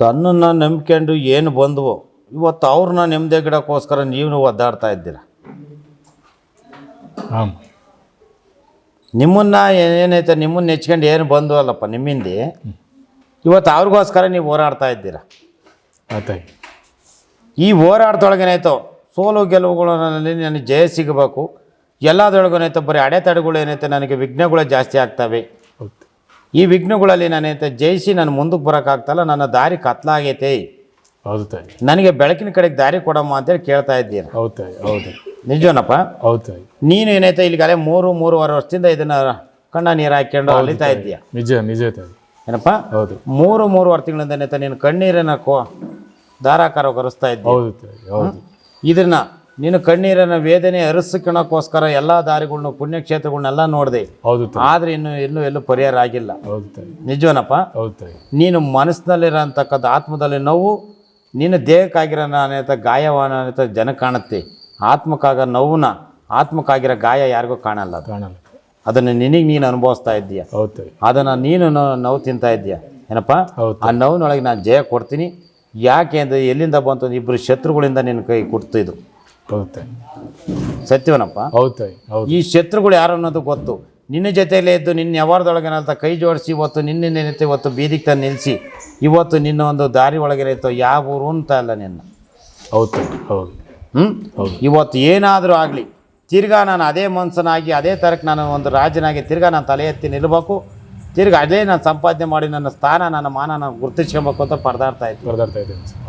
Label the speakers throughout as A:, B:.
A: ತನ್ನನ್ನು ನಂಬ್ಕೊಂಡು ಏನು ಬಂದವು ಇವತ್ತು ಅವ್ರನ್ನ ನೆಮ್ಮದಿ ಗಿಡಕ್ಕೋಸ್ಕರ ನೀವು ಒದ್ದಾಡ್ತಾ ಇದ್ದೀರ.
B: ಹಾಂ,
A: ನಿಮ್ಮನ್ನು ಏನೈತೆ ನಿಮ್ಮನ್ನು ನೆಚ್ಕೊಂಡು ಏನು ಬಂದವಲ್ಲಪ್ಪ ನಿಮ್ಮಿಂದ ಇವತ್ತು ಅವ್ರಿಗೋಸ್ಕರ ನೀವು ಹೋರಾಡ್ತಾ ಇದ್ದೀರ.
B: ಆತಾಯಿ.
A: ಈ ಹೋರಾಟದೊಳಗೇನಾಯ್ತು ಸೋಲು ಗೆಲುವುಗಳಲ್ಲಿ ನನಗೆ ಜಯ ಸಿಗಬೇಕು. ಎಲ್ಲದರೊಳಗೇನಾಯ್ತು ಬರೀ ಅಡೆತಡೆಗಳು ಏನೈತೆ ನನಗೆ ವಿಘ್ನಗಳೇ ಜಾಸ್ತಿ ಆಗ್ತವೆ.
B: ಹೌದು.
A: ಈ ವಿಘ್ನಗಳಲ್ಲಿ ನಾನೈತೆ ಜಯಿಸಿ ನಾನು ಮುಂದಕ್ಕೆ ಬರೋಕ್ಕಾಗ್ತಲ್ಲ, ನನ್ನ ದಾರಿ ಕತ್ಲಾಗೈತೆ.
B: ಹೌದು ತಾಯಿ.
A: ನನಗೆ ಬೆಳಕಿನ ಕಡೆಗೆ ದಾರಿ ಕೊಡಮ್ಮ ಅಂತೇಳಿ ಕೇಳ್ತಾ ಇದ್ದೀರ.
B: ಹೌದು ತಾಯಿ. ಹೌದು.
A: ನಿಜವನಪ್ಪ?
B: ಹೌದು ತಾಯಿ.
A: ನೀನು ಏನೈತೆ ಇಲ್ಲಿಗಾಲೆ 3-3.5 ವರ್ಷದಿಂದ ಇದನ್ನು ಕಣ್ಣ ನೀರು ಹಾಕ್ಕೊಂಡು ಅಲಿತಾ ಇದ್ದೀಯ.
B: ನಿಜ ನಿಜ ತಾಯಿ.
A: ಏನಪ್ಪ?
B: ಹೌದು.
A: 3-3.5 ತಿಂಗಳಿಂದ ಏನೈತೆ ನೀನು ಕಣ್ಣೀರನ್ನು ಧಾರಾಕಾರ ಕರೆಸ್ತಾ ಇದ್ದೀಯ.
B: ಹೌದು ತಾಯಿ. ಹೌದು.
A: ಇದನ್ನು ನೀನು ಕಣ್ಣೀರನ್ನು ವೇದನೆ ಹರಿಸ್ಕೊಳ್ಳೋಕ್ಕೋಸ್ಕರ ಎಲ್ಲ ದಾರಿಗಳ್ನು ಪುಣ್ಯಕ್ಷೇತ್ರಗಳನ್ನೆಲ್ಲ ನೋಡಿದೆ.
B: ಹೌದು ತಾಯಿ.
A: ಆದರೆ ಇನ್ನೂ ಎಲ್ಲೂ ಪರಿಹಾರ ಆಗಿಲ್ಲ.
B: ಹೌದು ತಾಯಿ.
A: ನಿಜವನಪ್ಪ?
B: ಹೌದು ತಾಯಿ.
A: ನೀನು ಮನಸ್ಸಿನಲ್ಲಿರೋಂಥಕ್ಕದ್ದು ಆತ್ಮದಲ್ಲಿ ನೋವು, ನೀನು ದೇಹಕ್ಕಾಗಿರೋ ನಾನೇತ ಗಾಯವಾನ ಜನಕ್ಕೆ ಕಾಣುತ್ತೆ. ಆತ್ಮಕ್ಕಾಗಿರೋ ಗಾಯ ಯಾರಿಗೂ ಕಾಣಲ್ಲ.
B: ಕಾಣಲ್ಲ.
A: ಅದನ್ನು ನಿನಗೆ ನೀನು ಅನುಭವಿಸ್ತಾ ಇದ್ದೀಯ.
B: ಹೌದು ತಾಯಿ.
A: ಅದನ್ನು ನೀನು ನೋವು ತಿಂತಾ ಇದ್ದೀಯ. ಏನಪ್ಪ?
B: ಹೌದು.
A: ಆ ನೋವಿನೊಳಗೆ ನಾನು ಜಯ ಕೊಡ್ತೀನಿ. ಯಾಕೆ ಅಂದರೆ ಎಲ್ಲಿಂದ ಬಂತು? ಇಬ್ಬರು ಶತ್ರುಗಳಿಂದ ನಿನ್ನ ಕೈ ಕೊಡ್ತಿದ್ದು.
B: ಹೌದು ತಾಯಿ.
A: ಸತ್ಯವನಪ್ಪ?
B: ಹೌದು ತಾಯಿ. ಹೌದು.
A: ಈ ಶತ್ರುಗಳು ಯಾರು ಅನ್ನೋದು ಗೊತ್ತು. ನಿನ್ನ ಜೊತೆಯಲ್ಲೇ ಇದ್ದು ನಿನ್ನ ಯಾವಾರದೊಳಗೆ ಏನಂತ ಕೈ ಜೋಡಿಸಿ ಇವತ್ತು ನಿನ್ನೇನೈತೆ ಇವತ್ತು ಬೀದಿಗೆ ತಂದು ನಿಲ್ಲಿಸಿ ಇವತ್ತು ನಿನ್ನ ಒಂದು ದಾರಿ ಒಳಗೇನೈತೋ ಯಾವ ಊರು ಅಂತ ಅಲ್ಲ ನಿನ್ನ.
B: ಹೌದು ತಾಯಿ. ಹೌದು. ಹೌದು.
A: ಇವತ್ತು ಏನಾದರೂ ಆಗಲಿ ತಿರ್ಗಾ ನಾನು ಅದೇ ಮನ್ಸನಾಗಿ ಅದೇ ಥರಕ್ಕೆ ನಾನು ಒಂದು ರಾಜನಾಗಿ ತಿರ್ಗಾ ನಾನು ತಲೆ ಎತ್ತಿ ನಿಲ್ಲಬೇಕು. ತಿರ್ಗಿ ಅದೇ ನಾನು ಸಂಪಾದನೆ ಮಾಡಿ ನನ್ನ ಸ್ಥಾನ ನನ್ನ ಮಾನ ನಾನು ಗುರುತಿಸ್ಕೊಬೇಕು ಅಂತ ಪರದಾಡ್ತಾ
B: ಇದ್ದೀನಿ.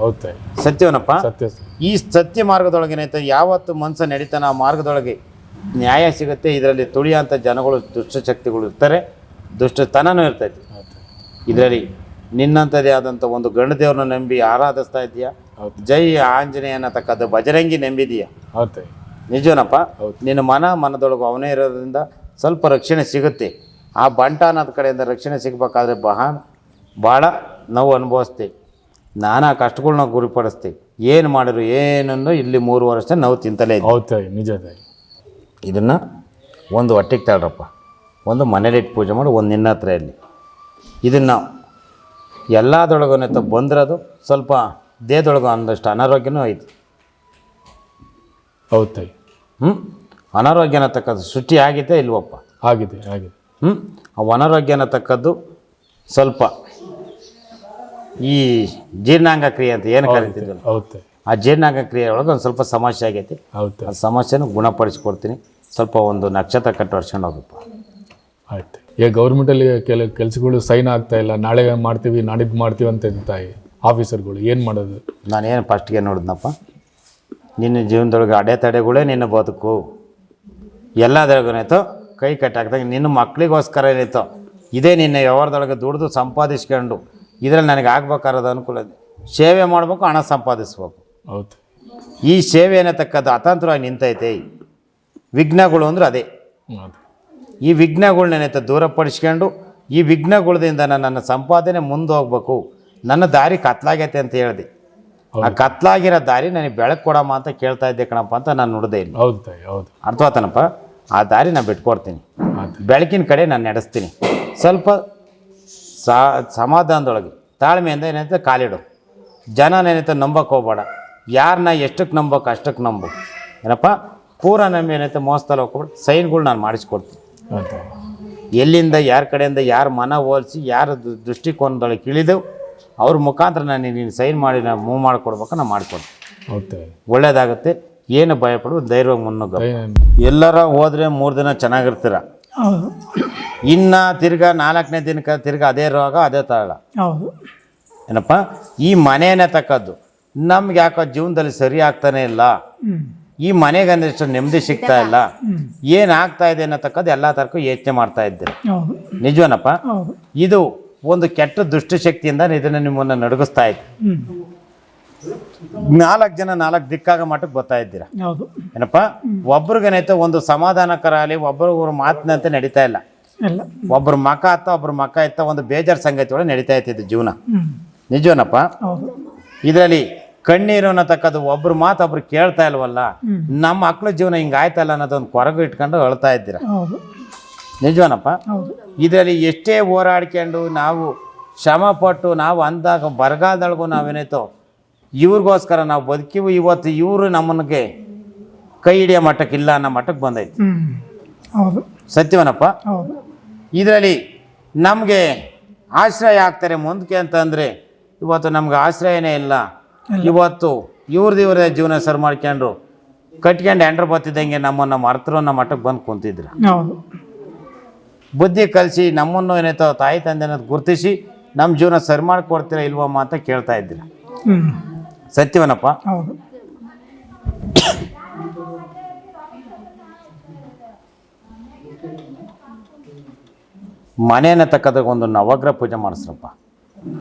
B: ಹೌದು ತಾಯಿ.
A: ಸತ್ಯವನಪ್ಪ?
B: ಸತ್ಯ.
A: ಈ ಸತ್ಯ ಮಾರ್ಗದೊಳಗೇನೈತೆ ಯಾವತ್ತು ಮನಸ್ಸು ನಡೀತಾನೆ ಆ ಮಾರ್ಗದೊಳಗೆ ನ್ಯಾಯ ಸಿಗುತ್ತೆ. ಇದರಲ್ಲಿ ತುಳಿಯೋಂಥ ಜನಗಳು ದುಷ್ಟಶಕ್ತಿಗಳು ಇರ್ತಾರೆ, ದುಷ್ಟತನನೂ ಇರ್ತೈತಿ. ಇದರಲ್ಲಿ ನಿನ್ನಂಥದ್ದೇ ಆದಂಥ ಒಂದು ಗಂಡು ದೇವ್ರನ್ನ ನಂಬಿ ಆರಾಧಿಸ್ತಾ ಇದೆಯಾ. ಜೈ ಆಂಜನೇಯ ಅನ್ನತಕ್ಕದ್ದು ಬಜರಂಗಿ ನಂಬಿದೀಯ.
B: ಹೌದು.
A: ನಿಜವನಪ್ಪ? ನಿನ್ನ ಮನದೊಳಗು ಅವನೇ ಇರೋದ್ರಿಂದ ಸ್ವಲ್ಪ ರಕ್ಷಣೆ ಸಿಗುತ್ತೆ. ಆ ಬಂಟ ಅನ್ನೋದ ಕಡೆಯಿಂದ ರಕ್ಷಣೆ ಸಿಗಬೇಕಾದ್ರೆ ಭಾಳ ನೋವು ಅನುಭವಿಸ್ತೀವಿ. ನಾನಾ ಕಷ್ಟಗಳನ್ನ ಗುರಿಪಡಿಸ್ತೀವಿ. ಏನು ಮಾಡಿದ್ರು ಏನನ್ನು ಇಲ್ಲಿ 3 ವರ್ಷ ನೋವು ತಿಂತಲೇ ಇದ್ದೀವಿ.
B: ಹೌದು ತಾಯಿ. ನಿಜ ತಾಯಿ.
A: ಇದನ್ನು ಒಂದು ಹೊಟ್ಟೆಗೆ ತಳ್ರಪ್ಪ, ಒಂದು ಮನೇಲಿಟ್ಟು ಪೂಜೆ ಮಾಡಿ, ಒಂದು ನಿನ್ನ ಹತ್ರ ಇರಲಿ. ಇದನ್ನು ಎಲ್ಲದೊಳಗು ಬಂದಿರೋದು ಸ್ವಲ್ಪ ದೇಹದೊಳಗೆ ಒಂದಷ್ಟು ಅನಾರೋಗ್ಯನೂ ಐತಿ.
B: ಹೌದು ತಾಯಿ.
A: ಅನಾರೋಗ್ಯ ಅನ್ನತಕ್ಕದ್ದು ಸೃಷ್ಟಿ ಆಗೈತೆ ಇಲ್ವಪ್ಪ?
B: ಆಗಿದೆ. ಆಗಿದೆ.
A: ಆ ಅನಾರೋಗ್ಯ ಅನ್ನತಕ್ಕದ್ದು ಸ್ವಲ್ಪ ಈ ಜೀರ್ಣಾಂಗ ಕ್ರಿಯೆ ಅಂತ ಏನು ಕರಿತಿದ್ವಿ.
B: ಹೌದು ತಾಯಿ.
A: ಆ ಜೀರ್ಣಾಂಗ ಕ್ರಿಯೆ ಒಳಗೆ ಒಂದು ಸ್ವಲ್ಪ ಸಮಸ್ಯೆ ಆಗೈತಿ.
B: ಹೌದು.
A: ಆ ಸಮಸ್ಯೆನೂ ಗುಣಪಡಿಸ್ಕೊಡ್ತೀನಿ. ಸ್ವಲ್ಪ ಒಂದು ನಕ್ಷತ್ರ ಕಟ್ಟು ಹೊಡ್ಸ್ಕೊಂಡು ಹೋಗಪ್ಪ.
B: ಆಯ್ತು. ಈಗ ಗೌರ್ಮೆಂಟಲ್ಲಿ ಕೆಲಸಗಳು ಸೈನ್ ಆಗ್ತಾ ಇಲ್ಲ. ನಾಳೆ ಮಾಡ್ತೀವಿ ನಾಡಿದ್ದು ಮಾಡ್ತೀವಿ ಅಂತ ತಾಯಿ ಆಫೀಸರ್ಗಳು ಏನು ಮಾಡೋದು?
A: ನಾನೇನು ಫಸ್ಟ್ಗೆ ನೋಡಿದ್ನಪ್ಪ, ನಿನ್ನ ಜೀವನದೊಳಗೆ ಅಡೆತಡೆಗಳೇ ನಿನ್ನ ಬದುಕು. ಎಲ್ಲದರಗೇನಾಯ್ತು ಕೈ ಕಟ್ಟಾಕ್ದಾಗ ನಿನ್ನ ಮಕ್ಕಳಿಗೋಸ್ಕರ ಏನಾಯ್ತು ಇದೇ ನಿನ್ನ ವ್ಯವಹಾರದೊಳಗೆ ದುಡಿದು ಸಂಪಾದಿಸ್ಕೊಂಡು ಇದರಲ್ಲಿ ನನಗೆ ಆಗ್ಬೇಕಾರದ ಅನುಕೂಲ ಇದೆ. ಸೇವೆ ಮಾಡಬೇಕು, ಹಣ ಸಂಪಾದಿಸ್ಬೇಕು.
B: ಹೌದು.
A: ಈ ಸೇವೆ ಅನ್ನತಕ್ಕದ್ದು ಅತಂತ್ರವಾಗಿ ನಿಂತೈತೆ. ವಿಘ್ನಗಳು ಅಂದ್ರೆ ಅದೇ. ಈ ವಿಘ್ನಗಳನ್ನೇನೈತೆ ದೂರಪಡಿಸ್ಕೊಂಡು ಈ ವಿಘ್ನಗಳದಿಂದ ನನ್ನ ಸಂಪಾದನೆ ಮುಂದೆ ಹೋಗ್ಬೇಕು. ನನ್ನ ದಾರಿ ಕತ್ಲಾಗೈತೆ ಅಂತ ಹೇಳಿದೆ. ಆ ಕತ್ಲಾಗಿರೋ ದಾರಿ ನನಗೆ ಬೆಳಕು ಕೊಡಮ್ಮ ಅಂತ ಕೇಳ್ತಾ ಇದ್ದೆ ಕಣಪ್ಪ ಅಂತ ನಾನು ನೋಡಿದೆ ಇಲ್ಲ.
B: ಹೌದು ತಾಯಿ. ಹೌದು.
A: ಅರ್ಥವಾತನಪ್ಪ? ಆ ದಾರಿ ನಾನು ಬಿಟ್ಕೊಡ್ತೀನಿ. ಬೆಳಕಿನ ಕಡೆ ನಾನು ನಡೆಸ್ತೀನಿ. ಸ್ವಲ್ಪ ಸಮಾಧಾನದೊಳಗೆ ತಾಳ್ಮೆಯಿಂದ ಏನೈತೆ ಕಾಲಿಡು. ಜನನೇನೈತೆ ನಂಬಕ್ಕೆ ಹೋಗ್ಬೇಡ. ಯಾರನ್ನ ಎಷ್ಟಕ್ಕೆ ನಂಬಬೇಕು ಅಷ್ಟಕ್ಕೆ ನಂಬು. ಏನಪ್ಪ ಪೂರ ನಂಬಿ ಏನೈತೆ ಮೋಸದಲ್ಲಿ ಹೋಗ್ಬೇಡ. ಸೈನ್ಗಳು ನಾನು ಮಾಡಿಸ್ಕೊಡ್ತೀನಿ. ಎಲ್ಲಿಂದ ಯಾರ ಕಡೆಯಿಂದ ಯಾರು ಮನ ಹೋಲಿಸಿ ಯಾರ ದೃಷ್ಟಿಕೋನದೊಳಗೆ ಇಳಿದೆವು ಅವ್ರ ಮುಖಾಂತರ ನಾನು ನೀನು ಸೈನ್ ಮಾಡಿ ನಾನು ಮೂವ್ ಮಾಡಿಕೊಡ್ಬೇಕು. ನಾನು ಮಾಡಿಕೊಡ್ತೀನಿ.
B: ಹೌದು.
A: ಒಳ್ಳೇದಾಗುತ್ತೆ. ಏನು ಭಯಪಡು, ಧೈರ್ಯವಾಗಿ ಮುನ್ನುಗ್ಗ. ಎಲ್ಲರ ಹೋದರೆ 3 ದಿನ ಚೆನ್ನಾಗಿರ್ತೀರ. ಇನ್ನು ತಿರ್ಗಾ 4ನೇ ದಿನಕ್ಕೆ ತಿರ್ಗಾ ಅದೇ ರೋಗ ಅದೇ ತಾಳ. ಏನಪ್ಪ ಈ ಮನೆಯೇ ತಕ್ಕದ್ದು ನಮ್ಗೆ ಯಾಕೋ ಜೀವನದಲ್ಲಿ ಸರಿ ಆಗ್ತಾನೆ ಇಲ್ಲ. ಈ ಮನೆಗೆ ಅಂದಷ್ಟು ನೆಮ್ಮದಿ ಸಿಗ್ತಾ ಇಲ್ಲ. ಏನಾಗ್ತಾ ಇದೆ ಅನ್ನತಕ್ಕದ್ದು ಎಲ್ಲ ತರಕ್ಕೂ ಯೋಚನೆ ಮಾಡ್ತಾ ಇದ್ದೀರ. ನಿಜವನಪ್ಪ? ಇದು ಒಂದು ಕೆಟ್ಟ ದುಷ್ಟಶಕ್ತಿಯಿಂದ ಇದನ್ನು ನಿಮ್ಮನ್ನು ನಡುಗಿಸ್ತಾ ಇತ್ತು. 4 ಜನ 4 ದಿಕ್ಕಾಗ ಮಟ್ಟಕ್ಕೆ ಬರ್ತಾ ಇದ್ದೀರಾ. ಏನಪ್ಪ ಒಬ್ರಿಗೇನೈತೆ ಒಂದು ಸಮಾಧಾನಕರ ಆಗಲಿ ಒಬ್ಬರಿಗೊಬ್ರು ಮಾತಿನಂತೆ ನಡೀತಾ ಇಲ್ಲ. ಒಬ್ರು ಮಕ ಹತ್ತ ಒಬ್ರು ಮಕ ಇತ್ತ ಒಂದು ಬೇಜಾರು ಸಂಗತಿ ಒಳಗೆ ನಡೀತಾ ಇತ್ತು ಜೀವನ. ನಿಜವನಪ್ಪ? ಇದರಲ್ಲಿ ಕಣ್ಣೀರು ಅನ್ನತಕ್ಕದ್ದು ಒಬ್ರು ಮಾತು ಒಬ್ರು ಕೇಳ್ತಾ ಇಲ್ವಲ್ಲ. ನಮ್ಮ ಮಕ್ಳ ಜೀವನ ಹಿಂಗಾಯ್ತಲ್ಲ ಅನ್ನೋದೊಂದು ಕೊರಗು ಇಟ್ಕೊಂಡು ಅಳ್ತಾ ಇದ್ದೀರ. ನಿಜವನಪ್ಪ? ಇದರಲ್ಲಿ ಎಷ್ಟೇ ಹೋರಾಡ್ಕೊಂಡು ನಾವು ಶ್ರಮಪಟ್ಟು ನಾವು ಅಂದಾಗ ಬರಗಾಲದೊಳಗೂ ನಾವೇನಾಯ್ತು ಇವ್ರಿಗೋಸ್ಕರ ನಾವು ಬದುಕಿವು. ಇವತ್ತು ಇವರು ನಮ್ಮನಿಗೆ ಕೈ ಹಿಡಿಯೋ ಮಟ್ಟಕ್ಕೆ ಇಲ್ಲ ಅನ್ನೋ ಮಟ್ಟಕ್ಕೆ ಬಂದೈತಿ.
C: ಹೌದು
A: ಸತ್ಯವನಪ್ಪ.
C: ಹೌದು
A: ಇದರಲ್ಲಿ ನಮಗೆ ಆಶ್ರಯ ಆಗ್ತಾರೆ ಮುಂದಕ್ಕೆ ಅಂತಂದರೆ ಇವತ್ತು ನಮ್ಗೆ ಆಶ್ರಯನೇ ಇಲ್ಲ. ಇವತ್ತು ಇವ್ರದೇ ಜೀವನ ಸರ್ ಮಾಡ್ಕೊಂಡ್ರು ಕಟ್ಕೊಂಡು ಎಂಡ್ರು ಬತ್ತಿದ್ದಂಗೆ ನಮ್ಮನ್ನು ಮರ್ತರು ಅನ್ನೋ ಮಟ್ಟಕ್ಕೆ ಬಂದು ಕುಂತಿದ್ರು.
C: ಹೌದು
A: ಬುದ್ಧಿ ಕಲಿಸಿ ನಮ್ಮನ್ನು ಏನಾಯ್ತೋ ತಾಯಿ ತಂದೆ ಅನ್ನೋದು ಗುರುತಿಸಿ ನಮ್ಮ ಜೀವನ ಸರಿ ಮಾಡಿಕೊಡ್ತೀರಾ ಇಲ್ವಮ್ಮ ಅಂತ ಕೇಳ್ತಾ ಇದ್ದೀರ. ಸತ್ಯವನಪ್ಪ.
C: ಹೌದು
A: ಮನೆಯನ್ನು ತಕ್ಕದಾಗ ಒಂದು ನವಗ್ರಹ ಪೂಜೆ ಮಾಡಿಸ್ರಪ್ಪ.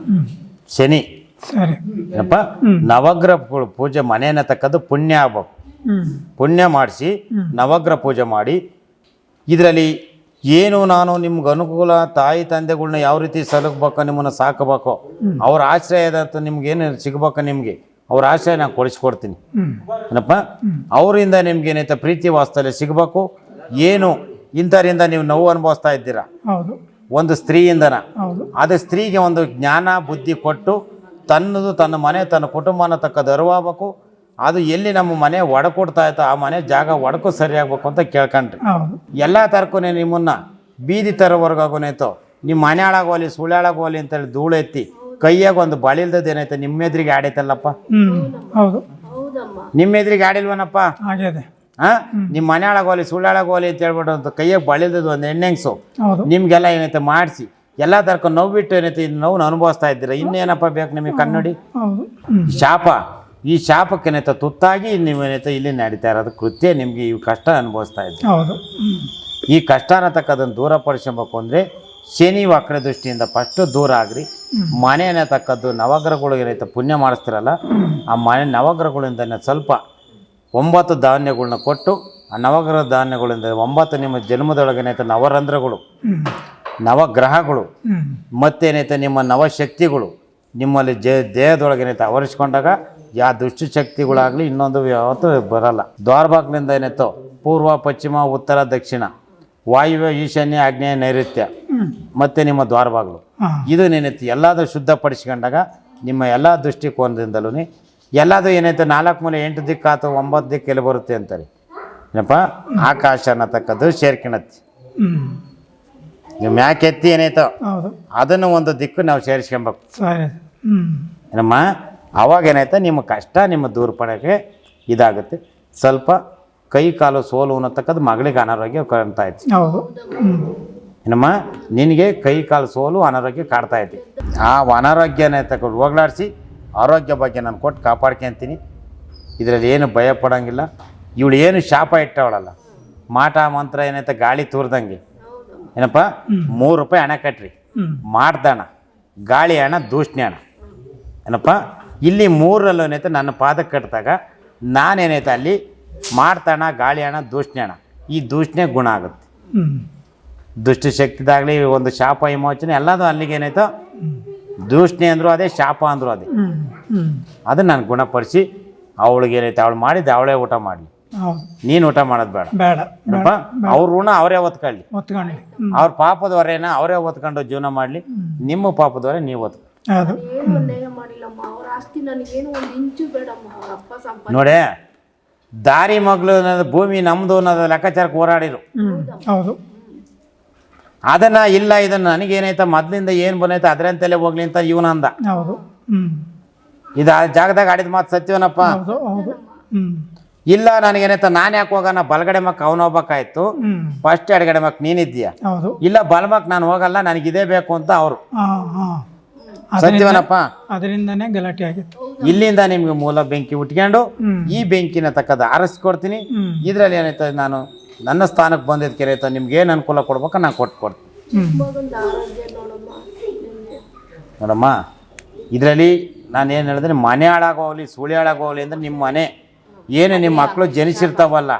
A: ಶನಿ
C: ಸರಿ
A: ಏನಪ್ಪ ನವಗ್ರಹಗಳು ಪೂಜೆ ಮನೆಯನ್ನು ತಕ್ಕದ್ದು ಪುಣ್ಯ ಆಗ್ಬೇಕು. ಪುಣ್ಯ ಮಾಡಿಸಿ ನವಗ್ರಹ ಪೂಜೆ ಮಾಡಿ ಇದರಲ್ಲಿ ಏನು ನಾನು ನಿಮ್ಗೆ ಅನುಕೂಲ ತಾಯಿ ತಂದೆಗಳ್ನ ಯಾವ ರೀತಿ ಸಲಗಬೇಕು, ನಿಮ್ಮನ್ನು ಸಾಕಬೇಕು, ಅವ್ರ ಆಶ್ರಯದಂತ ನಿಮ್ಗೇನು ಸಿಗ್ಬೇಕು, ನಿಮಗೆ ಅವ್ರ ಆಶ್ರಯ ನಾನು ಕೊಡಿಸ್ಕೊಡ್ತೀನಿ ಏನಪ್ಪ. ಅವರಿಂದ ನಿಮ್ಗೆ ಏನೈತೆ ಪ್ರೀತಿ ವಾಸ್ತವ್ಯ ಸಿಗಬೇಕು. ಏನು ಇಂಥರಿಂದ ನೀವು ನೋವು ಅನುಭವಿಸ್ತಾ ಇದ್ದೀರಾ ಒಂದು ಸ್ತ್ರೀಯಿಂದನ, ಅದು ಸ್ತ್ರೀಗೆ ಒಂದು ಜ್ಞಾನ ಬುದ್ಧಿ ಕೊಟ್ಟು ತನ್ನ ಮನೆ ತನ್ನ ಕುಟುಂಬನ ತಕ್ಕದ್ದು ಅರಿವಾಗಬೇಕು. ಅದು ಎಲ್ಲಿ ನಮ್ಮ ಮನೆ ಒಡಕೊಡ್ತಾ ಇತ್ತು ಆ ಮನೆ ಜಾಗ ಒಡಕು ಸರಿಯಾಗಬೇಕು ಅಂತ ಕೇಳ್ಕೊಂಡ್ರಿ. ಎಲ್ಲ ತರಕ್ಕೂ ನಿಮ್ಮನ್ನ ಬೀದಿ ತರೋವರೆಗಾಗೋನೇತೋ ನಿಮ್ಮ ಮನೆ ಹಾಳಾಗೋಲಿ ಸುಳ್ಳು ಅಂತೇಳಿ ಧೂಳು ಎತ್ತಿ ಕೈಯಾಗ ಒಂದು ಬಳಿಲ್ದದ್ದು ಏನೈತೆ ನಿಮ್ಮ ಎದುರಿಗೆ ಆಡೈತಲ್ಲಪ್ಪ. ನಿಮ್ಮ ಎದುರಿಗೆ ಆಡಿಲ್ವನಪ್ಪ. ನಿಮ್ಮ ಮನೆ ಹಾಳಾಗೋಲಿ ಸುಳ್ಳಾಳಾಗೋಲಿ ಅಂತ ಹೇಳ್ಬಿಟ್ಟು ಅಂತ ಕೈಯಾಗ ಬಳಿಲ್ದದ್ದು ಒಂದು ಹೆಣ್ಣೆಂಗ್ಸು ನಿಮ್ಗೆಲ್ಲ ಏನೈತೆ ಮಾಡಿಸಿ ಎಲ್ಲ ತರಕ ನೋವು ಬಿಟ್ಟು ಏನೈತೆ ಇದು ನೋವು ಅನುಭವಿಸ್ತಾ ಇದ್ದೀರಾ. ಇನ್ನೇನಪ್ಪ ಬೇಕು ನಿಮಗೆ ಕನ್ನಡಿ ಶಾಪ. ಈ ಶಾಪಕ್ಕೆ ಏನೈತೆ ತುತ್ತಾಗಿ ನೀವೇನೈತೆ ಇಲ್ಲಿ ನಡೀತಾ ಇರೋದು ಕೃತ್ಯ ನಿಮಗೆ ಈ ಕಷ್ಟ ಅನುಭವಿಸ್ತಾ ಇದ್ದೀವಿ. ಈ ಕಷ್ಟನ ತಕ್ಕದನ್ನು ದೂರಪಡಿಸಬೇಕು ಅಂದರೆ ಶನಿ ವಕ್ರ ದೃಷ್ಟಿಯಿಂದ ಫಸ್ಟು ದೂರ ಆಗ್ರಿ. ಮನೆಯನ್ನ ತಕ್ಕದ್ದು ನವಗ್ರಹಗಳು ಏನೈತೆ ಪುಣ್ಯ ಮಾಡಿಸ್ತಿರಲ್ಲ ಆ ಮನೆ ನವಗ್ರಹಗಳಿಂದ ಸ್ವಲ್ಪ 9 ಧಾನ್ಯಗಳನ್ನ ಕೊಟ್ಟು ಆ ನವಗ್ರಹ ಧಾನ್ಯಗಳಿಂದ 9 ನಿಮ್ಮ ಜನ್ಮದೊಳಗೇನೈತೆ ನವರಂಧ್ರಗಳು ನವಗ್ರಹಗಳು ಮತ್ತೇನೈತೆ ನಿಮ್ಮ ನವಶಕ್ತಿಗಳು ನಿಮ್ಮಲ್ಲಿ ದೇಹದೊಳಗೇನೈತೆ ಆವರಿಸ್ಕೊಂಡಾಗ ಯಾವ ದುಷ್ಟಶಕ್ತಿಗಳಾಗಲಿ ಇನ್ನೊಂದು ಯಾವತ್ತೂ ಬರಲ್ಲ. ದ್ವಾರಬಾಗ್ಲಿಂದ ಏನೈತೋ ಪೂರ್ವ ಪಶ್ಚಿಮ ಉತ್ತರ ದಕ್ಷಿಣ ವಾಯುವ್ಯ ಈಶಾನ್ಯ ಆಗ್ನೇಯ ನೈಋತ್ಯ ಮತ್ತು ನಿಮ್ಮ ದ್ವಾರಬಾಗ್ಲು ಇದು ಏನೈತೆ ಎಲ್ಲದೂ ಶುದ್ಧಪಡಿಸ್ಕೊಂಡಾಗ ನಿಮ್ಮ ಎಲ್ಲ ದೃಷ್ಟಿಕೋನದಿಂದಲೂ ಎಲ್ಲದು ಏನೈತೆ 4 ಮೂಲೆ 8 ದಿಕ್ಕು ಅಥವಾ 9 ದಿಕ್ಕು ಎಲ್ಲಿ ಬರುತ್ತೆ ಅಂತಾರೆ ಏನಪ್ಪ. ಆಕಾಶ ಅನ್ನತಕ್ಕದ್ದು ಸೇರ್ಕೊಳತ್ತಿ ನೀವು ಮ್ಯಾಕೆತ್ತಿ ಏನೈತೋ ಅದನ್ನು ಒಂದು ದಿಕ್ಕು ನಾವು ಸೇರಿಸ್ಕೊಬೇಕು ಏನಮ್ಮ. ಅವಾಗ ಏನೈತೆ ನಿಮ್ಮ ಕಷ್ಟ ನಿಮ್ಮ ದೂರ್ಪಣೆಗೆ ಇದಾಗುತ್ತೆ. ಸ್ವಲ್ಪ ಕೈ ಕಾಲು ಸೋಲು ಅನ್ನತಕ್ಕದ್ದು ಮಗಳಿಗೆ ಅನಾರೋಗ್ಯ ಕಾಣ್ತಾ ಇತ್ತು ಏನಮ್ಮ. ನಿನಗೆ ಕೈ ಕಾಲು ಸೋಲು ಅನಾರೋಗ್ಯ ಕಾಡ್ತಾ ಐತಿ. ಆ ಅನಾರೋಗ್ಯನ ತಗೊಂಡು ಹೋಗ್ಲಾಡಿಸಿ ಆರೋಗ್ಯ ಬಗ್ಗೆ ನಾನು ಕೊಟ್ಟು ಕಾಪಾಡ್ಕೊಂತೀನಿ. ಇದರಲ್ಲಿ ಏನು ಭಯ ಪಡೋಂಗಿಲ್ಲ. ಇವಳು ಏನು ಶಾಪ ಇಟ್ಟವಳಲ್ಲ ಮಾಟ ಮಂತ್ರ ಏನೈತೆ ಗಾಳಿ ತೂರ್ದಂಗೆ ಏನಪ್ಪ. 3 ರೂಪಾಯಿ ಹಣ ಕಟ್ರಿ ಮಾಡ್ದಣ ಗಾಳಿ ಹಣ ದೂಷಣೆ ಹಣ ಏನಪ್ಪ. ಇಲ್ಲಿ 3ರಲ್ಲೂ ಏನೈತೆ ನನ್ನ ಪಾದಕ್ಕೆ ಕಟ್ಟಿದಾಗ ನಾನೇನೈತೆ ಅಲ್ಲಿ ಮಾಡ್ತಾಣ ಗಾಳಿ ಹಣ ದೂಷಣೆ ಹಣ ಈ ದೂಷಣೆ ಗುಣ ಆಗುತ್ತೆ. ದುಷ್ಟಶಕ್ತಿದಾಗಲಿ ಒಂದು ಶಾಪ ವಿಮೋಚನೆ ಎಲ್ಲದು ಅಲ್ಲಿಗೆ ಏನಾಯ್ತೋ ದೂಷಣೆ ಅಂದರು ಅದೇ ಶಾಪ ಅಂದರು ಅದೇ ಅದನ್ನು ನಾನು ಗುಣಪಡಿಸಿ ಅವಳಿಗೆ ಏನೈತೆ ಅವಳು ಮಾಡಿದ್ದು ಅವಳೇ ಊಟ ಮಾಡಲಿ. ನೀನು ಊಟ ಮಾಡೋದು ಬೇಡ ಏನಪ್ಪ. ಅವ್ರ ಋಣ ಅವರೇ ಒತ್ಕೊಳ್ಳಿ. ಅವ್ರ ಪಾಪದವರೇನ ಅವರೇ ಒತ್ಕೊಂಡು ಜೀವನ ಮಾಡಲಿ. ನಿಮ್ಮ ಪಾಪದವರೇ ನೀವು ಒತ್ಕೊಳ್ಳಿ. ನೋಡೇ ದಾರಿ ಮಗ್ಳು ಅನ್ನೋದು ಭೂಮಿ ನಮ್ದು ಅನ್ನೋದು ಲೆಕ್ಕಾಚಾರಕ್ಕೆ ಹೋರಾಡಿರು. ಅದನ್ನ ಇಲ್ಲ ಇದನ್ನ ನನಗೇನೈತ ಮೊದ್ಲಿಂದ ಏನು ಬಂದೈತೆ ಅದರಂತೆಲ್ಲೇ ಹೋಗ್ಲಿ ಅಂತ ಇವನ ಅಂದ. ಇದು ಆ ಜಾಗದಾಗ ಆಡಿದ ಮಾತು ಸತ್ಯವನಪ್ಪ. ಇಲ್ಲ ನನಗೇನೈತ ನಾನು ಯಾಕೆ ಹೋಗೋಣ ಬಲಗಡೆ ಮಕ್ಕ ಅವನು ಹೋಗ್ಬೇಕಾಯ್ತು ಫಸ್ಟ್ ಎಡಗಡೆ ಮಕ್ಕ ನೀನಿದ್ದೀಯ. ಇಲ್ಲ ಬಲಮಕ್ ನಾನು ಹೋಗಲ್ಲ ನನಗಿದೇ ಬೇಕು ಅಂತ ಅವರು ಸತ್ಯವನಪ್ಪ.
C: ಅದರಿಂದನೇ ಗಲಾಟೆ ಆಗಿತ್ತು.
A: ಇಲ್ಲಿಂದ ನಿಮ್ಗೆ ಮೂಲ ಬೆಂಕಿ ಉಟ್ಕೊಂಡು ಈ ಬೆಂಕಿನ ತಕ್ಕದ ಆರಿಸ್ಕೊಡ್ತೀನಿ. ಇದರಲ್ಲಿ ಏನೈತೆ ನಾನು ನನ್ನ ಸ್ಥಾನಕ್ಕೆ ಬಂದಿದ್ದಕ್ಕೆ ಏನೈತೆ ನಿಮ್ಗೆ ಏನು ಅನುಕೂಲ ಕೊಡ್ಬೇಕು ನಾನು ಕೊಡ್ತೀನಿ ನೋಡಮ್ಮ. ಇದರಲ್ಲಿ ನಾನು ಏನು ಹೇಳಿದ್ರೆ ಮನೆ ಹಾಳಾಗೋಗ್ಲಿ ಸುಳಿ ಹಾಳಾಗೋಗ್ಲಿ ಅಂದರೆ ನಿಮ್ಮ ಮನೆ ಏನು ನಿಮ್ಮ ಮಕ್ಕಳು ಜನಿಸಿರ್ತಾವಲ್ಲ